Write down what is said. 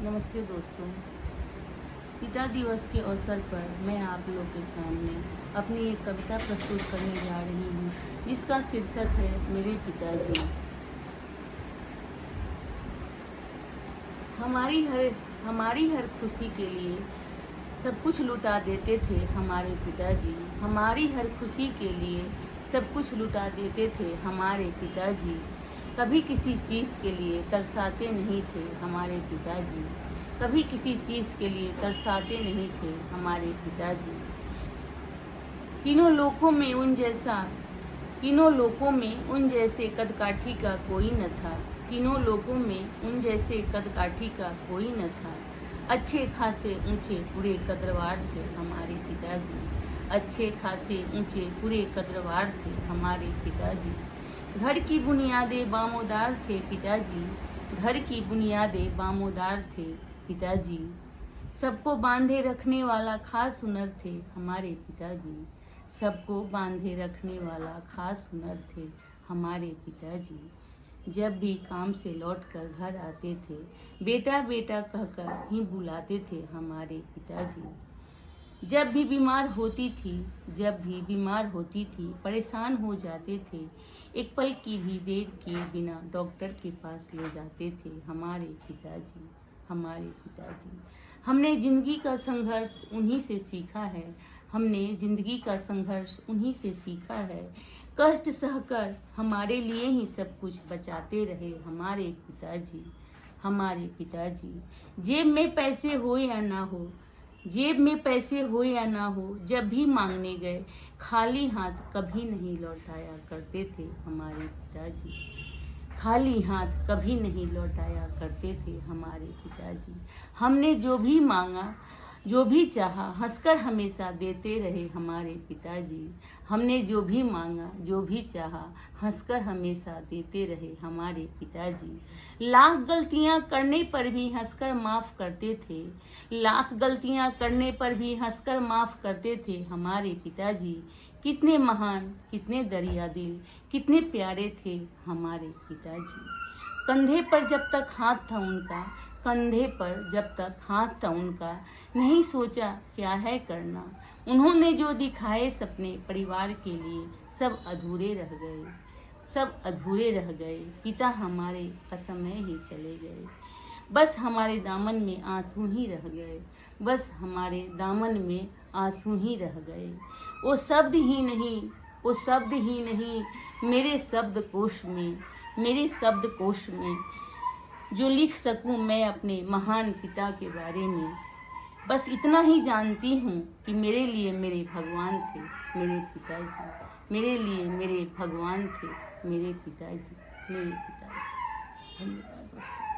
नमस्ते दोस्तों। पिता दिवस के अवसर पर मैं आप लोग के सामने अपनी एक कविता प्रस्तुत करने जा रही हूँ, जिसका शीर्षक है मेरे पिताजी। हमारी हर खुशी के लिए सब कुछ लुटा देते थे हमारे पिताजी। हमारी हर खुशी के लिए सब कुछ लुटा देते थे हमारे पिताजी। कभी किसी चीज़ के लिए तरसाते नहीं थे हमारे पिताजी। कभी किसी चीज़ के लिए तरसाते नहीं थे हमारे पिताजी। तीनों लोकों में उन जैसे कदकाठी का कोई न था। तीनों लोकों में उन जैसे कदकाठी का कोई न था। अच्छे खासे ऊंचे पूरे कद्रवार थे हमारे पिताजी। अच्छे खासे ऊंचे पूरे कद्रवार थे हमारे पिताजी। घर की बुनियादें बामोदार थे पिताजी। घर की बुनियादें बामोदार थे पिताजी। सबको बांधे रखने वाला खास हुनर थे हमारे पिताजी। सबको बांधे रखने वाला खास हुनर थे हमारे पिताजी। जब भी काम से लौटकर घर आते थे, बेटा बेटा कहकर ही बुलाते थे हमारे पिताजी। जब भी बीमार होती थी परेशान हो जाते थे, एक पल की भी देर किए बिना डॉक्टर के पास ले जाते थे हमारे पिताजी। हमारे पिताजी। हमने जिंदगी का संघर्ष उन्हीं से सीखा है। हमने जिंदगी का संघर्ष उन्हीं से सीखा है। कष्ट सहकर हमारे लिए ही सब कुछ बचाते रहे हमारे पिताजी। हमारे पिताजी। जेब में पैसे हो या ना हो, जब भी मांगने गए खाली हाथ कभी नहीं लौटाया करते थे हमारे पिताजी। खाली हाथ कभी नहीं लौटाया करते थे हमारे पिताजी। हमने जो भी मांगा, जो भी चाहा, हंसकर हमेशा देते रहे हमारे पिताजी। हमने जो भी मांगा, जो भी चाहा, हंसकर हमेशा देते रहे हमारे पिताजी। लाख गलतियां करने पर भी हंसकर माफ करते थे। लाख गलतियां करने पर भी हंसकर माफ करते थे हमारे पिताजी। कितने महान, कितने दरिया दिल, कितने प्यारे थे हमारे पिताजी। कंधे पर जब तक हाथ था उनका, कंधे पर जब तक हाथ था उनका, नहीं सोचा क्या है करना। उन्होंने जो दिखाए सपने परिवार के लिए, सब अधूरे रह गए, सब अधूरे रह गए। पिता हमारे असमय ही चले गए। बस हमारे दामन में आंसू ही रह गए। बस हमारे दामन में आंसू ही रह गए। वो शब्द ही नहीं मेरे शब्दकोश में जो लिख सकूं मैं अपने महान पिता के बारे में। बस इतना ही जानती हूँ कि मेरे लिए मेरे भगवान थे मेरे पिताजी। मेरे लिए मेरे भगवान थे मेरे पिताजी। धन्यवाद दोस्तों।